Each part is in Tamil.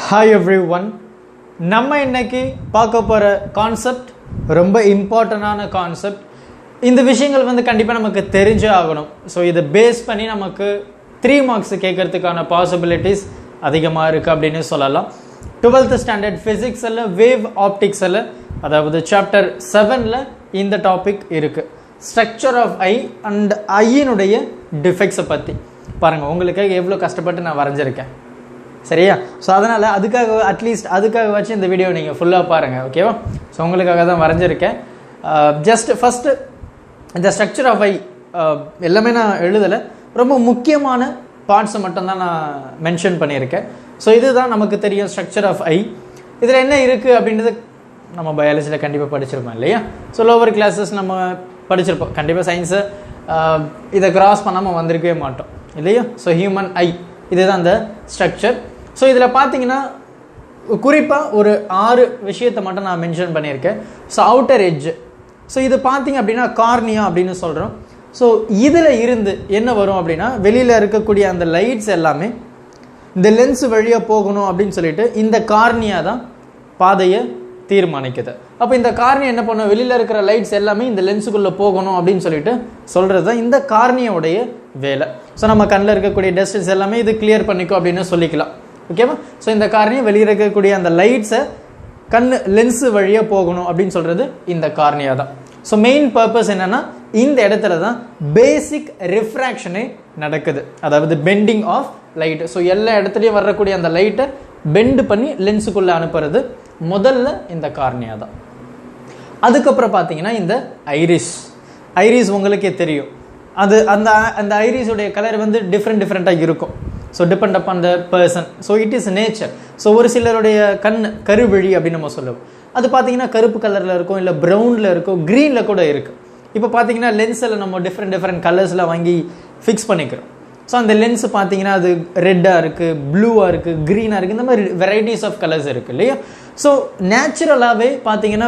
Hi everyone. நம்ம இன்னைக்கு பார்க்க போற கான்செப்ட் ரொம்ப இம்பார்ட்டன்டான கான்செப்ட். இந்த விஷயங்கள் வந்து கண்டிப்பா நமக்கு தெரிஞ்சே ஆகணும். ஸோ இதை பேஸ் பண்ணி நமக்கு 3 மார்க்ஸ் கேட்கறதுக்கான பாசிபிலிட்டிஸ் அதிகமாக இருக்குது அப்படின்னு சொல்லலாம். 12th ஸ்டாண்டர்ட் ஃபிசிக்ஸில் வேவ் ஆப்டிக்ஸில் அதாவது சாப்டர் 7ல் இந்த டாபிக் இருக்குது. ஸ்ட்ரக்சர் ஆஃப் ஐ அண்ட் ஐயினுடைய டிஃபெக்ட்ஸை பற்றி பாருங்கள். உங்களுக்கு எவ்வளோ கஷ்டப்பட்டு நான் வரைஞ்சிருக்கேன் சரியா? ஸோ அதனால் அதுக்காக வச்சு இந்த வீடியோ நீங்கள் ஃபுல்லாக பாருங்கள், ஓகேவா? ஸோ உங்களுக்காக தான் வரைஞ்சிருக்கேன். ஜஸ்ட் ஃபஸ்ட்டு இந்த ஸ்ட்ரக்சர் ஆஃப் ஐ எல்லாமே நான் எழுதலை, ரொம்ப முக்கியமான பார்ட்ஸை மட்டும்தான் நான் மென்ஷன் பண்ணியிருக்கேன். ஸோ இதுதான் நமக்கு தெரியும் ஸ்ட்ரக்சர் ஆஃப் ஐ. இதில் என்ன இருக்குது அப்படின்றது நம்ம பயாலஜியில் கண்டிப்பாக படிச்சிருப்போம் இல்லையா? ஸோ லோவர் கிளாஸஸ் நம்ம படிச்சிருப்போம் கண்டிப்பாக. சயின்ஸை இதை கிராஸ் பண்ணாமல் வந்திருக்கவே மாட்டோம் இல்லையா? ஸோ ஹியூமன் ஐ இதுதான் அந்த ஸ்ட்ரக்சர். ஸோ இதில் பார்த்தீங்கன்னா குறிப்பாக ஒரு 6 விஷயத்தை மட்டும் நான் மென்ஷன் பண்ணியிருக்கேன். ஸோ அவுட்டர் எட்ஜ், ஸோ இது பார்த்தீங்க அப்படின்னா கார்னியா அப்படின்னு சொல்கிறோம். ஸோ இதில் இருந்து என்ன வரும் அப்படின்னா வெளியில் இருக்கக்கூடிய அந்த லைட்ஸ் எல்லாமே இந்த லென்ஸ் வழியாக போகணும் அப்படின்னு சொல்லிட்டு இந்த கார்னியா தான் பாதையை தீர்மானிக்குது. அப்போ இந்த கார்னியா என்ன பண்ணும், வெளியில் இருக்கிற லைட்ஸ் எல்லாமே இந்த லென்ஸுக்குள்ளே போகணும் அப்படின்னு சொல்லிட்டு சொல்கிறது தான் இந்த கார்னியாவுடைய வேலை. ஸோ நம்ம கண்ணில் இருக்கக்கூடிய டஸ்ட்ஸ் எல்லாமே இது கிளியர் பண்ணிக்கும் அப்படின்னு சொல்லிக்கலாம், ஓகேவா? ஸோ இந்த கார்னியா வெளியே இருக்கக்கூடிய அந்த லைட்ஸை லென்ஸு வழியாக போகணும் அப்படின்னு சொல்கிறது இந்த கார்னியா தான். ஸோ மெயின் பர்பஸ் என்னென்னா இந்த இடத்துல தான் பேசிக் ரிஃப்ராக்ஷனே நடக்குது, அதாவது பெண்டிங் ஆஃப் லைட்டு. ஸோ எல்லா இடத்துலையும் வரக்கூடிய அந்த லைட்டை பெண்டு பண்ணி லென்ஸுக்குள்ளே அனுப்புறது முதல்ல இந்த கார்னியா தான். அதுக்கப்புறம் பார்த்தீங்கன்னா இந்த ஐரிஸ் உங்களுக்கே தெரியும். அது அந்த ஐரிஸுடைய கலர் வந்து டிஃப்ரெண்ட்டாக இருக்கும். So depend upon the person. So it is nature. So ஒரு சிலருடைய கருவிழி அப்படின்னு நம்ம சொல்லுவோம். அது பார்த்தீங்கன்னா கருப்பு கலரில் இருக்கும், இல்லை ப்ரௌனில் இருக்கும், க்ரீனில் கூட இருக்குது. இப்போ பார்த்தீங்கன்னா லென்ஸில் நம்ம டிஃப்ரெண்ட் கலர்ஸில் வாங்கி ஃபிக்ஸ் பண்ணிக்கிறோம். ஸோ அந்த லென்ஸ் பார்த்தீங்கன்னா அது ரெட்டாக இருக்குது, ப்ளூவாக இருக்குது, க்ரீனாக இருக்குது, இந்த மாதிரி வெரைட்டிஸ் ஆஃப் கலர்ஸ் இருக்குது இல்லையா? ஸோ நேச்சுரலாகவே பார்த்தீங்கன்னா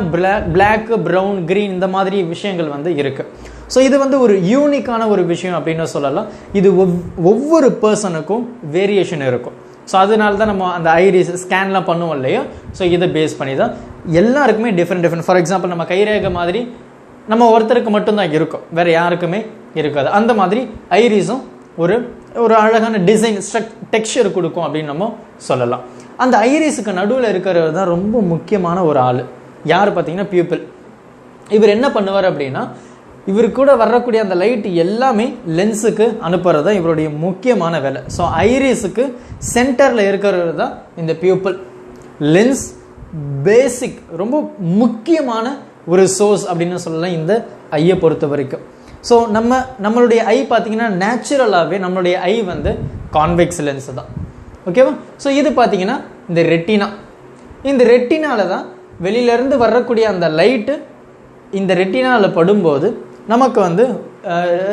பிளாக், ப்ரௌன், க்ரீன் இந்த மாதிரி விஷயங்கள் வந்து இருக்குது. ஸோ இது வந்து ஒரு யூனிக்கான ஒரு விஷயம் அப்படின்னு சொல்லலாம். இது ஒவ்வொரு பர்சனுக்கும் வேரியேஷன் இருக்கும். ஸோ அதனால தான் நம்ம அந்த ஐரிஸ் ஸ்கேன்லாம் பண்ணுவோம் இல்லையா? ஸோ இதை பேஸ் பண்ணி தான் எல்லாருக்குமே டிஃப்ரெண்ட். ஃபார் எக்ஸாம்பிள் நம்ம கைரேகை மாதிரி நம்ம ஒருத்தருக்கு மட்டும்தான் இருக்கும், வேறு யாருக்குமே இருக்காது. அந்த மாதிரி ஐரிஸும் ஒரு அழகான டிசைன் டெக்ஸ்சர் கொடுக்கும் அப்படின்னு நம்ம சொல்லலாம். அந்த ஐரிஸுக்கு நடுவில் இருக்கிறது தான் ரொம்ப முக்கியமான ஒரு ஆள். யார் பார்த்தீங்கன்னா பியூப்பிள். இவர் என்ன பண்ணுவார் அப்படின்னா இவர் கூட வரக்கூடிய அந்த லைட் எல்லாமே லென்ஸுக்கு அனுப்புறது தான் இவருடைய முக்கியமான வேலை. ஸோ ஐரிஸுக்கு சென்டரில் இருக்கிறது தான் இந்த பியூப்பிள். லென்ஸ் பேசிக் ரொம்ப முக்கியமான ஒரு சோர்ஸ் அப்படின்னு சொல்லலாம் இந்த ஐயை பொறுத்த வரைக்கும். ஸோ நம்மளுடைய ஐ பார்த்தீங்கன்னா நேச்சுரலாகவே நம்மளுடைய ஐ வந்து கான்வெக்ஸ் லென்ஸ் தான், ஓகேவா? ஸோ இது பார்த்தீங்கன்னா இந்த ரெட்டினா. இந்த ரெட்டினால தான் வெளியிலேருந்து வரக்கூடிய அந்த லைட்டு இந்த ரெட்டினாவில் படும்போது நமக்கு வந்து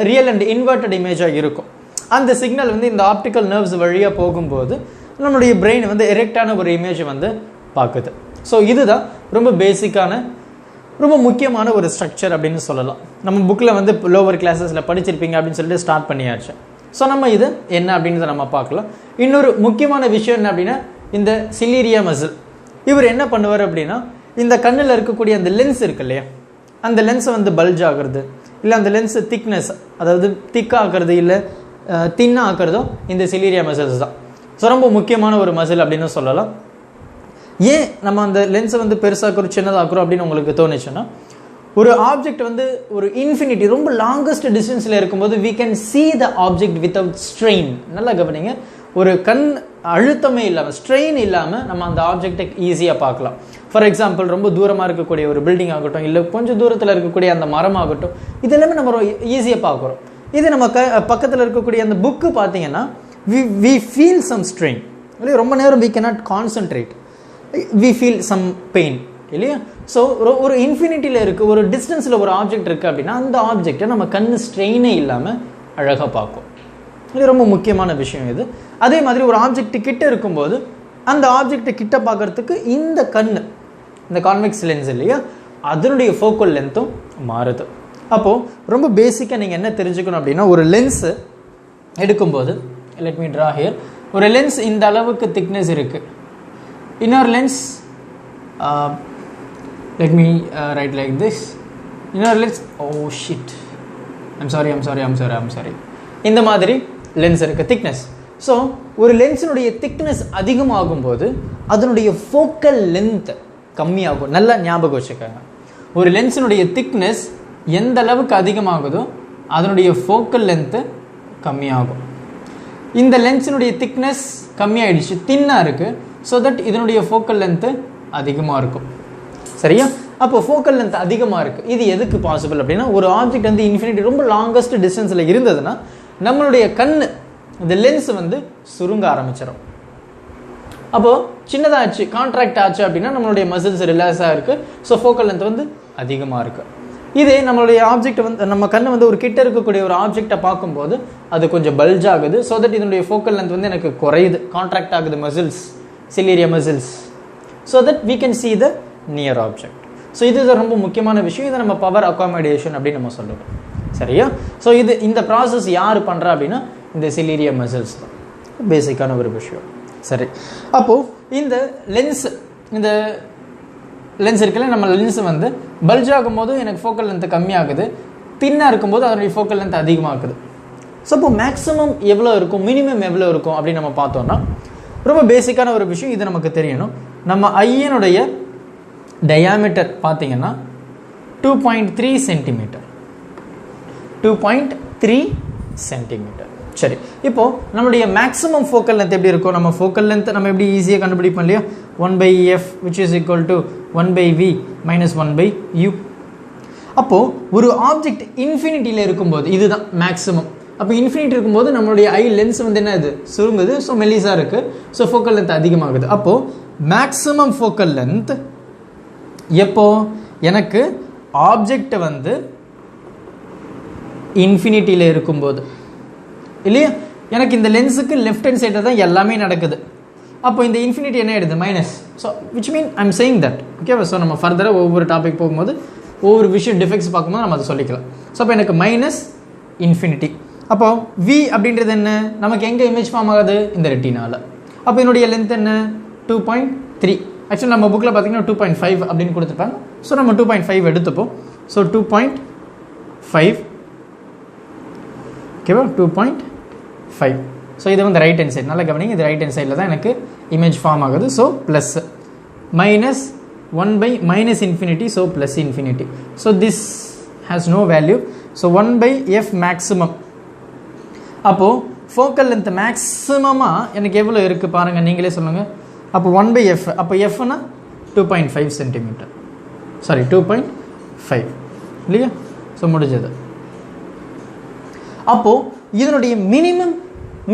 ரியல் அண்ட் இன்வெர்டட் இமேஜாக இருக்கும். அந்த சிக்னல் வந்து இந்த ஆப்டிக்கல் நர்வ்ஸ் வழியாக போகும்போது நம்மளுடைய பிரெயின் வந்து எரெக்டான ஒரு இமேஜை வந்து பார்க்குது. ஸோ இதுதான் ரொம்ப பேசிக்கான ரொம்ப முக்கியமான ஒரு ஸ்ட்ரக்சர் அப்படின்னு சொல்லலாம். நம்ம புக்கில் வந்து லோவர் கிளாஸஸில் படிச்சிருப்பீங்க அப்படின்னு சொல்லிட்டு ஸ்டார்ட் பண்ணியாச்சு. ஸோ நம்ம இது என்ன அப்படின்றத நம்ம பார்க்கலாம். இன்னொரு முக்கியமான விஷயம் என்ன அப்படின்னா இந்த சிலிரியா மசில். இவர் என்ன பண்ணுவார் அப்படின்னா இந்த கண்ணில் இருக்கக்கூடிய அந்த லென்ஸ் இருக்கு இல்லையா, அந்த லென்ஸை வந்து பல்ஜ் ஆகிறது, இல்லை அந்த லென்ஸு திக்னஸ் அதாவது திக்காக ஆக்குறது இல்லை தின்னாக ஆக்குறதும் இந்த சிலிரியா மசில்ஸ் தான். ஸோ ரொம்ப முக்கியமான ஒரு மசில் அப்படின்னு சொல்லலாம். ஏன் நம்ம அந்த லென்ஸை வந்து பெருசாக்குறோம் சின்னதாக்குறோம் அப்படின்னு உங்களுக்கு தோணுச்சுன்னா, ஒரு ஆப்ஜெக்ட் வந்து ஒரு இன்ஃபினிட்டி ரொம்ப லாங்கஸ்ட் டிஸ்டன்ஸில் இருக்கும்போது we can see the object without strain. நல்லா கவனிங்க, ஒரு கண் அழுத்தமே இல்லாமல் ஸ்ட்ரெயின் இல்லாமல் நம்ம அந்த ஆப்ஜெக்டை ஈஸியாக பார்க்கலாம். ஃபார் எக்ஸாம்பிள் ரொம்ப தூரமாக இருக்கக்கூடிய ஒரு பில்டிங் ஆகட்டும், இல்லை கொஞ்சம் தூரத்தில் இருக்கக்கூடிய அந்த மரம் ஆகட்டும், இது எல்லாமே நம்ம ஈஸியாக பார்க்குறோம். இது நம்ம பக்கத்தில் இருக்கக்கூடிய அந்த புக்கு பார்த்தீங்கன்னா we feel some strain இல்லையா? ரொம்ப நேரம் we cannot concentrate, we feel some pain இல்லையா? ஸோ ஒரு இன்ஃபினிட்டியில் இருக்குது, ஒரு டிஸ்டன்ஸில் ஒரு ஆப்ஜெக்ட் இருக்குது அப்படின்னா அந்த ஆப்ஜெக்டை நம்ம கண் ஸ்ட்ரெயினே இல்லாமல் அழகாக பார்க்கும். இது ரொம்ப முக்கியமான விஷயம் இது. அதே மாதிரி ஒரு ஆப்ஜெக்ட் கிட்ட இருக்கும்போது அந்த ஆப்ஜெக்டை கிட்ட பார்க்கறதுக்கு இந்த கான்வெக்ஸ் லென்ஸ் இல்லையா, அதனுடைய ஃபோக்கல் லென்த்தும் மாறுது. அப்போது ரொம்ப பேசிக்காக நீங்கள் என்ன தெரிஞ்சுக்கணும் அப்படின்னா ஒரு லென்ஸு எடுக்கும்போது லெட் மீ ட்ரா ஹியர். ஒரு லென்ஸ் இந்த அளவுக்கு திக்னஸ் இருக்குது, in our lens, let me write like this. In our lens, oh shit, I'm sorry. இந்த மாதிரி லென்ஸ் இருக்கு thickness. ஸோ ஒரு லென்ஸினுடைய திக்னஸ் அதிகமாகும் போது அதனுடைய ஃபோக்கல் லென்த் கம்மியாகும். நல்லா ஞாபகம் வச்சுக்கோங்க. ஒரு லென்ஸினுடைய திக்னஸ் எந்த அளவுக்கு அதிகமாகுதோ அதனுடைய ஃபோக்கல் லென்த்து கம்மியாகும். இந்த லென்ஸினுடைய திக்னஸ் கம்மியாயிடுச்சு, தின்னாக இருக்குது. ஸோ தட் இதனுடைய ஃபோக்கல் லென்த்து அதிகமாக இருக்கும். சரியா? அப்போ ஃபோக்கல் லென்த் அதிகமாக இருக்குது. இது எதுக்கு பாசிபிள் அப்படின்னா, ஒரு ஆப்ஜெக்ட் வந்து இன்ஃபினிட்டி ரொம்ப லாங்கஸ்ட் டிஸ்டன்ஸில் இருந்ததுன்னா நம்மளுடைய கண் இந்த லென்ஸ் வந்து சுருங்க ஆரம்பிச்சிடும். அப்போது சின்னதாச்சு கான்ட்ராக்ட் ஆச்சு அப்படின்னா நம்மளுடைய மசில்ஸ் ரிலாக்ஸாக இருக்குது. ஸோ ஃபோக்கல் லென்த் வந்து அதிகமாக இருக்குது. இதே நம்மளுடைய ஆப்ஜெக்ட் வந்து நம்ம கண்ணை வந்து ஒரு கிட்ட இருக்கக்கூடிய ஒரு ஆப்ஜெக்டை பார்க்கும்போது அது கொஞ்சம் பல்ஜ் ஆகுது. ஸோ தட் இதனுடைய ஃபோக்கல் லென்த் வந்து எனக்கு குறையுது, கான்ட்ராக்ட் ஆகுது muscles, ciliary muscles. So that we can see the near object. So இது ரொம்ப முக்கியமான விஷயம். இதை நம்ம பவர் அகாமடேஷன் அப்படின்னு நம்ம சொல்லுவோம். சரியா? ஸோ இந்த ப்ராசஸ் யார் பண்ணுறா அப்படின்னா இந்த சிலிரியா மசில்ஸ் தான். பேசிக்கான ஒரு விஷயம். சரி, அப்போது இந்த லென்ஸ் இருக்குல்ல, நம்ம லென்ஸ் வந்து பல்ஜ் ஆகும்போது எனக்கு ஃபோக்கல் லென்த் கம்மியாகுது, தின்னாக இருக்கும்போது அதனுடைய ஃபோக்கல் லென்த் அதிகமாகுது. ஸோ இப்போ மேக்ஸிமம் எவ்வளோ இருக்கும், மினிமம் எவ்வளோ இருக்கும் அப்படின்னு நம்ம பார்த்தோம்னா ரொம்ப பேசிக்கான ஒரு விஷயம். இது நமக்கு தெரியணும். நம்ம ஐயனுடைய டயாமீட்டர் பார்த்தீங்கன்னா 2.3 சென்டிமீட்டர். 2.3 சென்டிமீட்டர். சரி, இப்போது நம்மளுடைய மேக்ஸிமம் ஃபோக்கல் லென்த் எப்படி இருக்கும்? நம்ம ஃபோக்கல் லென்த் நம்ம எப்படி ஈஸியாக கண்டுபிடிப்போம் இல்லையா? 1/f which is equal to 1/v minus 1/u. அப்போது ஒரு ஆப்ஜெக்ட் இன்ஃபினிட்டியில் இருக்கும்போது இதுதான் மேக்ஸிமம். அப்போ இன்ஃபினிட்டி இருக்கும்போது நம்மளுடைய ஐ லென்ஸ் வந்து என்ன இது சுருங்குது. ஸோ மெல்லிஸாக இருக்குது. ஸோ ஃபோக்கல் லென்த் அதிகமாகுது. அப்போது மேக்ஸிமம் ஃபோக்கல் லென்த் எப்போ எனக்கு ஆப்ஜெக்ட் வந்து இன்ஃபினிட்டியில் இருக்கும்போது இல்லையா? எனக்கு இந்த லென்ஸுக்கு லெஃப்ட் ஹேண்ட் சைடில் தான் எல்லாமே நடக்குது. அப்போ இந்த இன்ஃபினிட்டி என்ன ஆகிடுது? Minus. So which mean I am saying that. ஓகேவா? ஸோ நம்ம ஃபர்தராக ஒவ்வொரு டாபிக் போகும்போது ஒவ்வொரு விஷயம் டிஃபெக்ட்ஸ் பார்க்கும்போது நம்ம அதை சொல்லிக்கலாம். ஸோ அப்போ எனக்கு மைனஸ் இன்ஃபினிட்டி. அப்போ வி அப்படின்றது என்ன? நமக்கு எங்கே இமேஜ் ஃபார்ம் ஆகுது? இந்த ரெட்டினால. அப்போ என்னுடைய லென்த் என்ன? 2.3. ஆக்சுவலி நம்ம புக்கில் பார்த்தீங்கன்னா 2.5 அப்படின்னு கொடுத்துருப்பாங்க. ஸோ நம்ம 2.5 எடுத்துப்போம். ஸோ 2.5. ஓகேவா? 2.5. ஸோ இது வந்து ரைட் ஹேண்ட் சைடு. நல்லா கவனிங்க, இது ரைட் ஹேண்ட் சைடில் தான் எனக்கு இமேஜ் ஃபார்ம் ஆகுது. So plus minus 1/minus infinity. So plus infinity. So this has no value. So 1/f maximum. அப்போது ஃபோக்கல் லென்த் மேக்ஸிமமாக எனக்கு எவ்வளோ இருக்குது பாருங்கள், நீங்களே சொல்லுங்கள். அப்போ 1/f. அப்போ எஃப்னா 2.5 சென்டிமீட்டர். சாரி 2.5 இல்லையா? ஸோ முடிஞ்சது. அப்போது இதனுடைய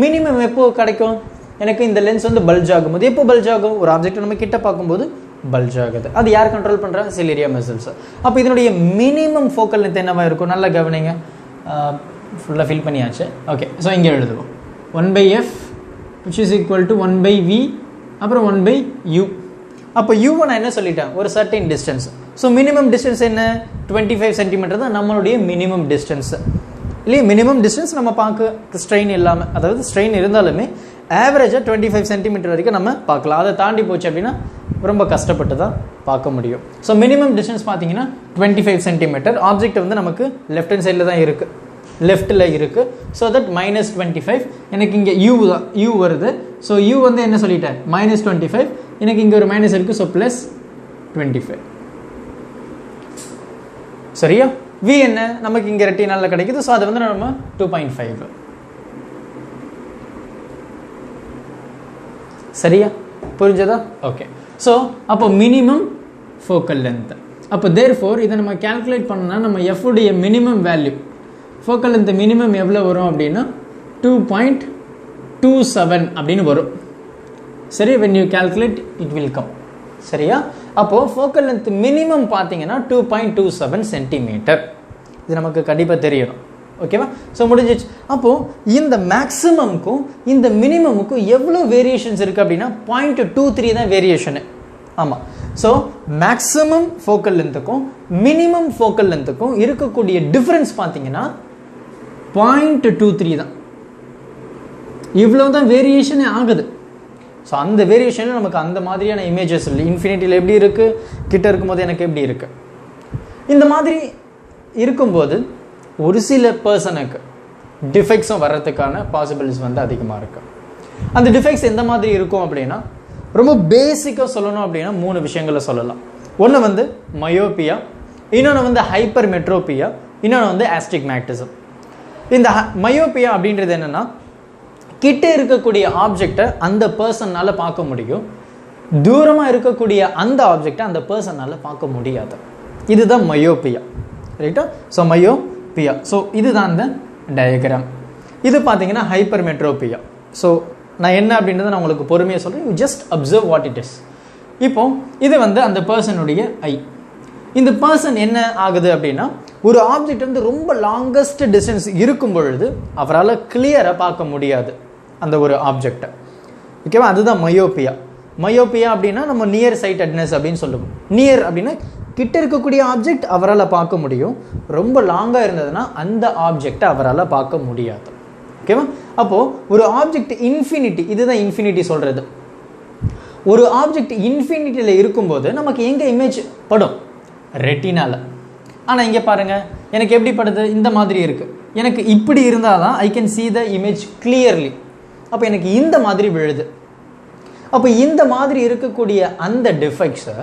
மினிமம் எப்போ கிடைக்கும்? எனக்கு இந்த லென்ஸ் வந்து பல்ஜ் ஆகும்போது. எப்போ பல்ஜ் ஆகும்? ஒரு ஆப்ஜெக்ட் நம்ம கிட்ட பார்க்கும்போது பல்ஜ் ஆகுது. அது யார் கண்ட்ரோல் பண்ணுறா? சிலிரியா மசில்ஸ். அப்போ இதனுடைய மினிமம் ஃபோக்கல் லென்த் என்னவா இருக்கும்? நல்லா கவனிங்க. ஃபுல்லாக ஃபில் பண்ணியாச்சு. ஓகே, ஸோ இங்கே எழுதுவோம் 1/f which is equal to 1/v அப்புறம் 1/u. அப்போ u1 நான் என்ன சொல்லிட்டேன்? ஒரு certain distance. So minimum distance என்ன? 25 சென்டிமீட்டர் தான் நம்மளுடைய மினிமம் டிஸ்டன்ஸ் இல்லையா? மினிமம் டிஸ்டன்ஸ் நம்ம பார்க்க ஸ்ட்ரெயின் இல்லாமல், அதாவது ஸ்ட்ரெயின் இருந்தாலுமே ஆவரேஜாக 25 சென்டிமீட்டர் வரைக்கும் நம்ம பார்க்கலாம். அதை தாண்டி போச்சு அப்படின்னா ரொம்ப கஷ்டப்பட்டு தான் பார்க்க முடியும். ஸோ மினிமம் டிஸ்டன்ஸ் பார்த்தீங்கன்னா 25 சென்டிமீட்டர். ஆப்ஜெக்ட் வந்து நமக்கு லெஃப்ட் ஹேண்ட் சைடில் தான் இருக்குது, லெஃப்ட்டில் இருக்குது. So that minus 25. எனக்கு இங்கே u வருது. ஸோ u வந்து என்ன சொல்லிட்டேன்? மைனஸ் 25. எனக்கு இங்கே ஒரு மைனஸ் இருக்குது. So plus 25. சரியா? v என்ன? நமக்கு இங்கே ரெட்டினால கிடைக்குது. ஸோ அதை வந்து நம்ம 2.5. சரியா? புரிஞ்சதா? ஓகே. ஸோ அப்போ மினிமம் ஃபோக்கல் லென்த். அப்போ தேர்ஃபோர் இதை நம்ம கேல்குலேட் பண்ணால் நம்ம f உடைய minimum value, focal length minimum எவ்வளோ வரும் அப்படின்னா 2.27 அப்படின்னு வரும். சரி, when you calculate it will come. சரியா? அப்போது ஃபோக்கல் லென்த் மினிமம் பார்த்தீங்கன்னா 2.27 சென்டிமீட்டர். இது நமக்கு கண்டிப்பாக தெரியணும். ஓகேவா? ஸோ முடிஞ்சிச்சு. அப்போது இந்த மேக்ஸிமம்க்கும் இந்த மினிமமுக்கும் எவ்வளோ வேரியேஷன்ஸ் இருக்குது அப்படின்னா 0.23 தான் வேரியேஷனு. ஆமாம். ஸோ மேக்ஸிமம் ஃபோக்கல் லென்த்துக்கும் மினிமம் ஃபோக்கல் லென்த்துக்கும் இருக்கக்கூடிய டிஃப்ரென்ஸ் பார்த்தீங்கன்னா 0.23 தான். இவ்வளோ தான் வேரியேஷனே ஆகுது. ஸோ அந்த வேரியேஷனில் நமக்கு அந்த மாதிரியான இமேஜஸ் இல்லை. இன்ஃபினிட்டியில் எப்படி இருக்குது, கிட்ட இருக்கும்போது எனக்கு எப்படி இருக்குது. இந்த மாதிரி இருக்கும்போது ஒரு சில பர்சனுக்கு டிஃபெக்ட்ஸும் வர்றதுக்கான பாசிபிலிட்டிஸ் வந்து அதிகமாக இருக்குது. அந்த டிஃபெக்ட்ஸ் எந்த மாதிரி இருக்கும் அப்படின்னா, ரொம்ப பேசிக்காக சொல்லணும் அப்படின்னா 3 விஷயங்களை சொல்லலாம். ஒன்று வந்து மயோபியா, இன்னொன்று வந்து ஹைப்பர் மெட்ரோபியா, இன்னொன்று வந்து ஆஸ்டிக்மேட்டிசம். இந்த மயோபியா அப்படின்றது என்னென்னா, கிட்ட இருக்கக்கூடிய ஆப்ஜெக்டை அந்த பர்சனால் பார்க்க முடியும், தூரமாக இருக்கக்கூடிய அந்த ஆப்ஜெக்டை அந்த பர்சனால் பார்க்க முடியாது. இதுதான் மயோபியா, ரைட்டா? So myopia. ஸோ இதுதான் அந்த டயக்ராம். இது பார்த்தீங்கன்னா ஹைப்பர் மெட்ரோபியா. ஸோ நான் என்ன அப்படின்றத நான் உங்களுக்கு பொறுமையாக சொல்கிறேன். You just observe what it is. இப்போ இது வந்து அந்த பர்சனுடைய ஐ. இந்த பர்சன் என்ன ஆகுது அப்படின்னா, ஒரு ஆப்ஜெக்ட் வந்து ரொம்ப லாங்கஸ்ட் டிஸ்டன்ஸ் இருக்கும் பொழுது அவரால் கிளியராக பார்க்க முடியாது அந்த ஒரு ஆப்ஜெக்டை. ஓகேவா? அதுதான் மயோபியா. மயோபியா அப்படின்னா நம்ம நியர் சைட்டட்னஸ் அப்படின்னு சொல்லுவோம். நியர் அப்படின்னா கிட்ட இருக்கக்கூடிய ஆப்ஜெக்ட் அவரால் பார்க்க முடியும், ரொம்ப லாங்காக இருந்ததுன்னா அந்த ஆப்ஜெக்டை அவரால் பார்க்க முடியாது. ஓகேவா? அப்போது ஒரு ஆப்ஜெக்ட் இன்ஃபினிட்டி, இதுதான் இன்ஃபினிட்டி சொல்கிறது. ஒரு ஆப்ஜெக்ட் இன்ஃபினிட்டியில் இருக்கும்போது நமக்கு எங்கே இமேஜ் படும்? ரெட்டினால. ஆனால் இங்கே பாருங்கள், எனக்கு எப்படி படுது? இந்த மாதிரி இருக்குது. எனக்கு இப்படி இருந்தால் தான் I can see the image clearly. அப்போ எனக்கு இந்த மாதிரி விழுது. அப்போ இந்த மாதிரி இருக்கக்கூடிய அந்த டிஃபெக்ட்ஸை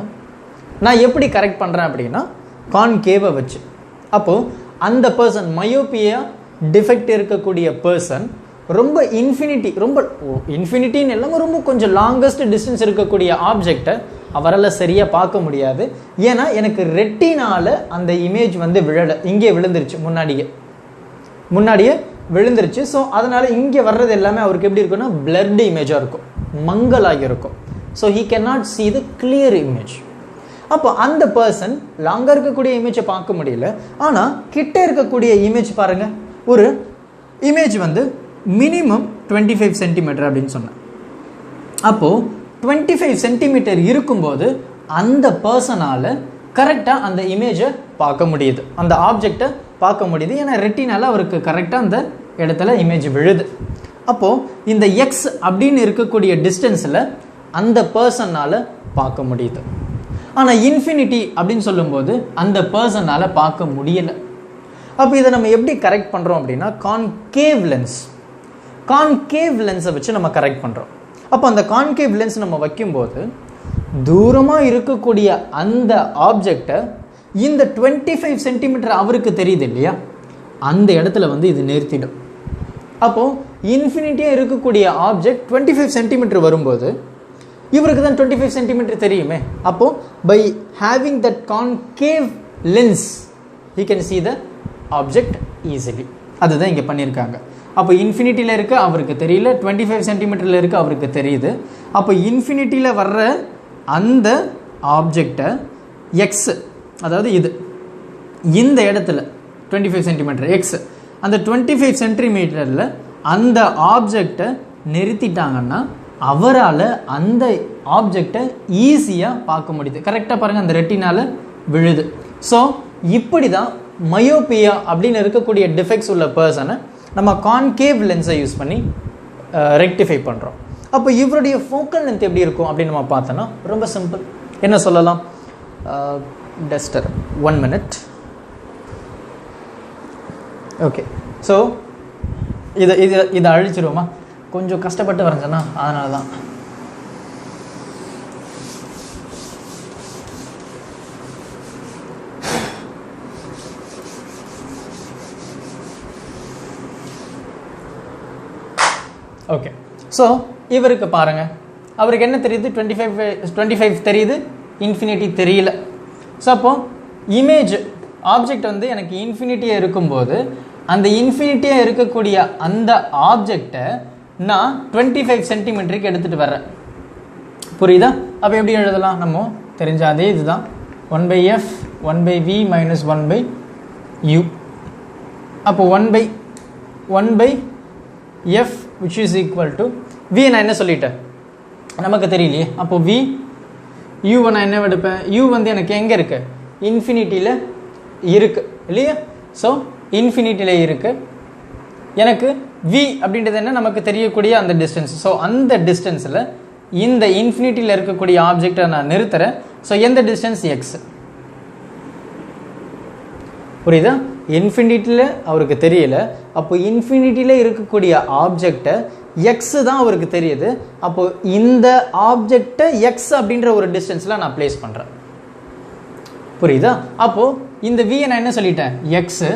நான் எப்படி கரெக்ட் பண்ணுறேன் அப்படின்னா, கான்கேவை வச்சு. அப்போது அந்த பர்சன், மயோபியா டிஃபெக்ட் இருக்கக்கூடிய பர்சன், ரொம்ப இன்ஃபினிட்டி, ரொம்ப இன்ஃபினிட்டின்னு எல்லாமே ரொம்ப கொஞ்சம் லாங்கஸ்ட் டிஸ்டன்ஸ் இருக்கக்கூடிய ஆப்ஜெக்டை அவரால் சரியாக பார்க்க முடியாது. ஏன்னா எனக்கு ரெட்டினால அந்த இமேஜ் வந்து விழலை, இங்கே விழுந்துருச்சு, முன்னாடியே விழுந்துருச்சு. ஸோ அதனால் இங்கே வர்றது எல்லாமே அவருக்கு எப்படி இருக்குன்னா பிளர்டு இமேஜாக இருக்கும், மங்கலாகி இருக்கும். So he can not see the clear image. அப்போ அந்த பர்சன் லாங்காக இருக்கக்கூடிய இமேஜை பார்க்க முடியல, ஆனால் கிட்ட இருக்கக்கூடிய இமேஜ் பாருங்கள். ஒரு இமேஜ் வந்து மினிமம் 25 சென்டிமீட்டர் அப்படின்னு சொன்னேன். அப்போது 25 சென்டிமீட்டர் இருக்கும்போது அந்த பர்சனால் கரெக்டாக அந்த இமேஜை பார்க்க முடியுது, அந்த ஆப்ஜெக்டை பார்க்க முடியுது. ஏன்னா ரெட்டினால அவருக்கு கரெக்டாக அந்த இடத்துல இமேஜ் விழுது. அப்போது இந்த எக்ஸ் அப்படின்னு இருக்கக்கூடிய டிஸ்டன்ஸில் அந்த பர்சனால் பார்க்க முடியுது. ஆனால் இன்ஃபினிட்டி அப்படின்னு சொல்லும்போது அந்த பர்சனால் பார்க்க முடியலை. அப்போ இதை நம்ம எப்படி கரெக்ட் பண்ணுறோம் அப்படின்னா, கான்கேவ் லென்ஸை வச்சு நம்ம கரெக்ட் பண்ணுறோம். அப்போ அந்த கான்கேவ் லென்ஸ் நம்ம வைக்கும்போது தூரமாக இருக்கக்கூடிய அந்த ஆப்ஜெக்டை இந்த 25 சென்டிமீட்டர் அவருக்கு தெரியுது இல்லையா, அந்த இடத்துல வந்து இது நிறுத்திடும். அப்போது இன்ஃபினிட்டியாக இருக்கக்கூடிய ஆப்ஜெக்ட் 25 சென்டிமீட்டர் வரும்போது இவருக்கு தான் 25 சென்டிமீட்டர் தெரியுமே. அப்போது by having that concave lens he can see the object easily. அதுதான் இங்கே பண்ணியிருக்காங்க. அப்போ இன்ஃபினிட்டியில் இருக்க அவருக்கு தெரியல, 25 சென்டிமீட்டரில் இருக்க அவருக்கு தெரியுது. அப்போ இன்ஃபினிட்டியில் வர்ற அந்த ஆப்ஜெக்டை எக்ஸ், அதாவது இது இந்த இடத்துல 25 சென்டிமீட்டர் எக்ஸ், அந்த 25 சென்டிமீட்டரில் அந்த ஆப்ஜெக்டை நிறுத்திட்டாங்கன்னா அவரால் அந்த ஆப்ஜெக்டை ஈஸியாக பார்க்க முடியுது. கரெக்டாக பாருங்கள், அந்த ரெட்டினால் விழுது. ஸோ இப்படி தான் மயோபியா அப்படின்னு இருக்கக்கூடிய டிஃபெக்ட்ஸ் உள்ள பர்சனை நம்ம கான்கேவ் லென்ஸை யூஸ் பண்ணி ரெக்டிஃபை பண்ணுறோம். அப்போ இவருடைய ஃபோக்கல் லென்த் எப்படி இருக்கும் அப்படின்னு நம்ம பார்த்தோன்னா ரொம்ப சிம்பிள். என்ன சொல்லலாம்? Duster 1 minute. ஓகே, ஸோ இதை அழிச்சிருவோமா? கொஞ்சம் கஷ்டப்பட்டு வரைஞ்சேன்னா அதனால தான். ஓகே, ஸோ இவருக்கு பாருங்கள், அவருக்கு என்ன தெரியுது? 25 தெரியுது, இன்ஃபினிட்டி தெரியல. ஸோ அப்போது இமேஜ் ஆப்ஜெக்ட் வந்து எனக்கு இன்ஃபினிட்டியாக இருக்கும்போது அந்த இன்ஃபினிட்டியாக இருக்கக்கூடிய அந்த ஆப்ஜெக்டை நான் 25 சென்டிமீட்டருக்கு எடுத்துகிட்டு வரேன். புரியுதா? அப்போ எப்படி எழுதலாம்? நம்ம தெரிஞ்ச அதே இதுதான், 1/f 1/v minus 1/u. அப்போ 1/f which is equal to v. நான் என்ன சொல்லிட்டேன் நமக்கு தெரியலையே. அப்போ v u நான் என்ன எடுப்பேன்? u வந்து எனக்கு எங்கே இருக்கு? இன்ஃபினிட்டியில் இருக்கு இல்லையா? ஸோ இன்ஃபினிட்டியில் இருக்கு. எனக்கு v அப்படின்றது என்ன? நமக்கு தெரியக்கூடிய அந்த டிஸ்டன்ஸ். ஸோ அந்த டிஸ்டன்ஸில் இந்த இன்ஃபினிட்டியில் இருக்கக்கூடிய ஆப்ஜெக்டை நான் நிறுத்துறேன். ஸோ எந்த டிஸ்டன்ஸ் எக்ஸ், புரியுதா? இன்ஃபினிட்டியில் அவருக்கு தெரியல, அப்போ இன்ஃபினிட்டியில் இருக்கக்கூடிய ஆப்ஜெக்டை எக்ஸ் தான் அவருக்கு தெரியுது. அப்போ இந்த ஆப்ஜெக்டை எக்ஸ் அப்படின்ற ஒரு டிஸ்டன்ஸில் நான் பிளேஸ் பண்ணுறேன், புரியுதா? அப்போது இந்த v நான் என்ன சொல்லிட்டேன், எக்ஸு.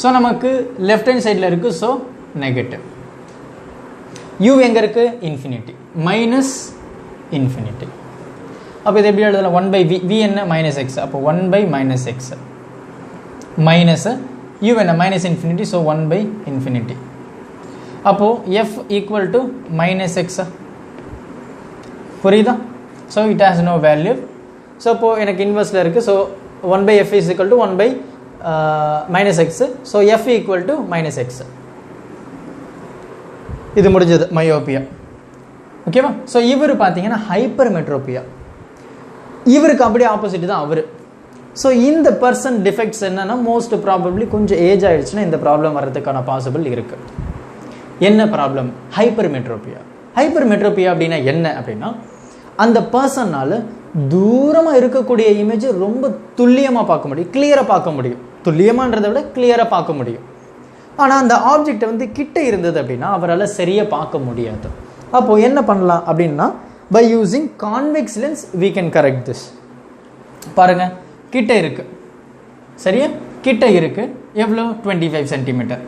ஸோ நமக்கு லெஃப்ட் ஹேண்ட் சைடில் இருக்குது, ஸோ நெகட்டிவ். u எங்கே இருக்குது, இன்ஃபினிட்டி, மைனஸ் இன்ஃபினிட்டி. அப்போ இது எப்படி எழுதலாம், 1/v, v என்ன மைனஸ் எக்ஸ், அப்போ 1/-x மைனஸ் u என்ன மைனஸ் இன்ஃபினிட்டி, ஸோ 1/∞. அப்போது f ஈக்குவல் டு மைனஸ் எக்ஸா, புரியுதா? So it has no value. So அப்போது எனக்கு இன்வெர்ஸில் இருக்குது. So 1/f is equal to 1/-x. So f equal to -x. இது முடிஞ்சது மயோபியா, ஓகேவா? ஸோ இவர் பார்த்தீங்கன்னா ஹைப்பர் மெட்ரோபியா, இவருக்கு அப்படியே ஆப்போசிட் தான் அவர். ஸோ இந்த பர்சன் டிஃபெக்ட்ஸ் என்னன்னா, மோஸ்ட் ப்ராபப்ளி கொஞ்சம் ஏஜ் ஆகிடுச்சுன்னா இந்த ப்ராப்ளம் வர்றதுக்கான பாசிபிள் இருக்குது. என்ன ப்ராப்ளம், ஹைப்பர் மெட்ரோபியா. ஹைப்பர் மெட்ரோபியா அப்படின்னா என்ன அப்படின்னா, அந்த பர்சனால் தூரமாக இருக்கக்கூடிய இமேஜ் ரொம்ப துல்லியமாக பார்க்க முடியும், கிளியராக பார்க்க முடியும். துல்லியமான்றதை விட கிளியராக பார்க்க முடியும். ஆனால் அந்த ஆப்ஜெக்ட் வந்து கிட்ட இருந்தது அப்படின்னா அவரால் சரியாக பார்க்க முடியாது. அப்போது என்ன பண்ணலாம் அப்படின்னா, by using convex lens we can correct this. பாருங்கள், கிட்ட இருக்குது, சரியா? கிட்ட இருக்குது, எவ்வளோ, 25 சென்டிமீட்டர்.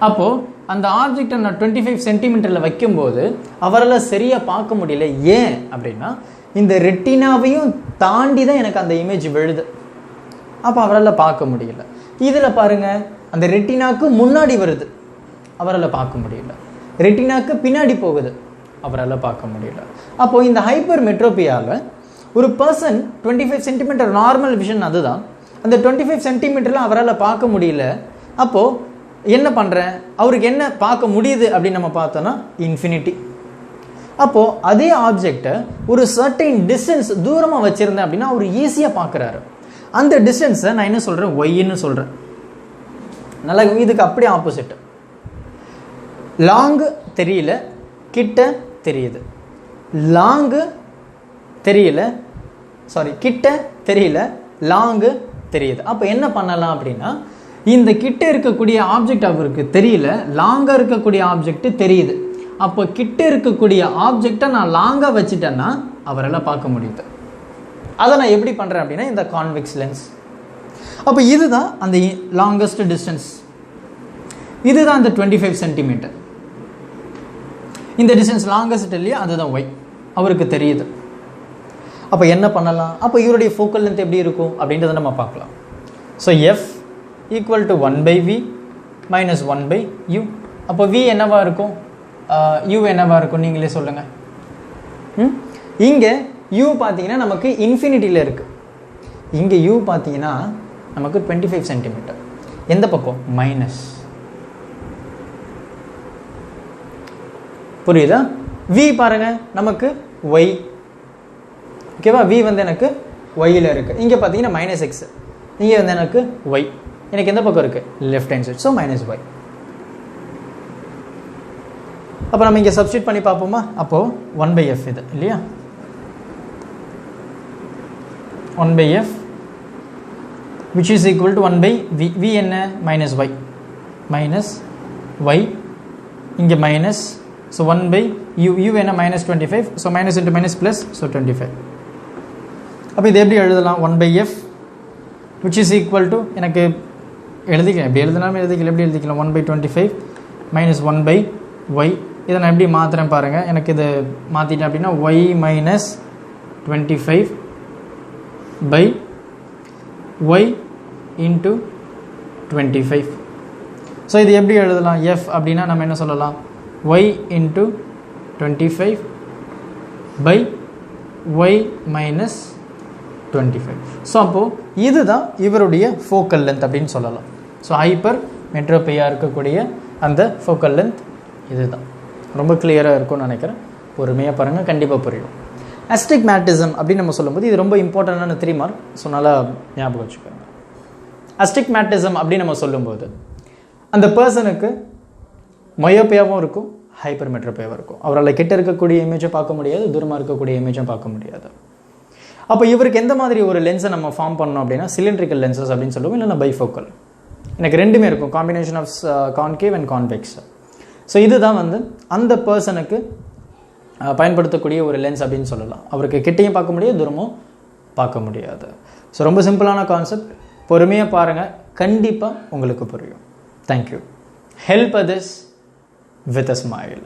அப்போது அந்த ஆப்ஜெக்டை நான் 25 சென்டிமீட்டரில் வைக்கும்போது அவரால் சரியாக பார்க்க முடியல. ஏன் அப்படின்னா, இந்த ரெட்டினாவையும் தாண்டி தான் எனக்கு அந்த இமேஜ் விழுது. அப்போ அவரால் பார்க்க முடியல. இதில் பாருங்கள், அந்த ரெட்டினாக்கு முன்னாடி வருது, அவரால் பார்க்க முடியல. ரெட்டினாக்கு பின்னாடி போகுது, அவரால் பார்க்க முடியல. அப்போது இந்த ஹைப்பர் மெட்ரோபியாவில் ஒரு பர்சன் 25 சென்டிமீட்டர் நார்மல் விஷன், அதுதான். அந்த 25 சென்டிமீட்டரில் அவரால் பார்க்க முடியல. அப்போது என்ன பண்ணுறேன், அவருக்கு என்ன பார்க்க முடியுது அப்படின்னு நம்ம பார்த்தோன்னா இன்ஃபினிட்டி. அப்போது அதே ஆப்ஜெக்டை ஒரு சர்டைன் டிஸ்டன்ஸ் தூரமாக வச்சுருந்தேன் அப்படின்னா அவர் ஈஸியாக பார்க்குறாரு. அந்த டிஸ்டன்ஸை நான் என்ன சொல்கிறேன், ஒய்ன்னு சொல்கிறேன். நல்லா, இதுக்கு அப்படியே ஆப்போசிட். லாங்கு தெரியல, கிட்ட தெரியுது. லாங்கு தெரியல, சாரி, கிட்ட தெரியல, லாங்கு தெரியுது. அப்போ என்ன பண்ணலாம் அப்படின்னா, இந்த கிட்ட இருக்கக்கூடிய ஆப்ஜெக்ட் அவருக்கு தெரியல, லாங்காக இருக்கக்கூடிய ஆப்ஜெக்ட் தெரியுது. அப்போ கிட்ட இருக்கக்கூடிய ஆப்ஜெக்டை நான் லாங்காக வச்சுட்டேன்னா அவரால் பார்க்க முடியுது. அதை நான் எப்படி பண்ணுறேன் அப்படின்னா, இந்த கான்வெக்ஸ் லென்ஸ். அப்போ இதுதான் அந்த லாங்கஸ்ட் டிஸ்டன்ஸ், இதுதான் அந்த 25 சென்டிமீட்டர். இந்த டிஸ்டன்ஸ் லாங்கஸ்ட் இல்லையா, அதுதான் ஒய், அவருக்கு தெரியுது. அப்போ என்ன பண்ணலாம், அப்போ இவருடைய ஃபோக்கல் லென்த் எப்படி இருக்கும் அப்படின்றத நம்ம பார்க்கலாம். So F equal to 1/v minus 1/u. அப்போ v என்னவா இருக்கும், u என்னவா இருக்கும், நீங்களே சொல்லுங்கள். இங்கே u பார்த்தீங்கன்னா நமக்கு இன்ஃபினிட்டியில் இருக்குது, இங்கே u பார்த்தீங்கன்னா நமக்கு 25 சென்டிமீட்டர். எந்த பக்கம், மைனஸ், புரியுதா? v பாருங்க நமக்கு y, ஓகேவா? v வந்து எனக்கு yயில் இருக்குது. இங்கே பார்த்தீங்கன்னா -x, இங்கே வந்து எனக்கு y, எனக்கு எந்த பக்கம் இருக்குது, left hand side, so -y. அப்போ நம்ம இங்கே சப்ஸ்டியூட் பண்ணி பார்ப்போமா? அப்போது 1/f இது இல்லையா, 1/f which is equal to 1/v. v என்ன, -y, -y, இங்கே மைனஸ், ஸோ 1/u, u என்ன -25, so minus into minus plus, so 25. அப்போ இது எப்படி எழுதலாம், 1/f which is equal to, எனக்கு எழுதிக்கலாம், எப்படி எழுதினாலும் எழுதிக்கலாம், எப்படி எழுதிக்கலாம், 1/25 மைனஸ் 1/y. இதை நான் எப்படி மாற்றுறேன் பாருங்கள், எனக்கு இது மாற்றிட்டேன் அப்படின்னா y minus 25/y into 25. So இது எப்படி எழுதலாம், f அப்படின்னா நம்ம என்ன சொல்லலாம், y into 25/y minus 25. So அப்போது இதுதான் இவருடைய ஃபோக்கல் லென்த் அப்படின்னு சொல்லலாம். ஸோ ஹைப்பர் மெட்ரோபியா இருக்கக்கூடிய அந்த ஃபோக்கல் லென்த் இதுதான். ரொம்ப கிளியராக இருக்கும்னு நினைக்கிறேன், பொறுமையாக பாருங்கள், கண்டிப்பாக புரியும். அஸ்டிக்மேட்டிசம் அப்படின்னு நம்ம சொல்லும்போது இது ரொம்ப இம்பார்ட்டண்டான 3 மார்க், ஸோ நல்லா ஞாபகம் வச்சுக்கோங்க. அஸ்டிக்மேட்டிசம் அப்படின்னு நம்ம சொல்லும்போது அந்த பர்சனுக்கு மயோபியாவும் இருக்கும், ஹைப்பர்மெட்ரோபியாவாக இருக்கும். அவரால் கிட்ட இருக்கக்கூடிய இமேஜை பார்க்க முடியாது, தூரமாக இருக்கக்கூடிய இமேஜும் பார்க்க முடியாது. அப்போ இவருக்கு எந்த மாதிரி ஒரு லென்ஸை நம்ம ஃபார்ம் பண்ணோம் அப்படின்னா சிலிண்ட்ரிக்கல் லென்சஸ் அப்படின்னு சொல்லுவோம், இல்லைன்னா பைஃபோக்கல். எனக்கு ரெண்டுமே இருக்கும், combination of concave and convex. So இதுதான் வந்து அந்த பர்சனுக்கு பயன்படுத்தக்கூடிய ஒரு லென்ஸ் அப்படின்னு சொல்லலாம். அவருக்கு கிட்டையும் பார்க்க முடியாது, தூரமும் பார்க்க முடியாது. ஸோ ரொம்ப சிம்பிளான கான்செப்ட், பொறுமையாக பாருங்கள், கண்டிப்பாக உங்களுக்கு புரியும். Thank you. Help others with a smile.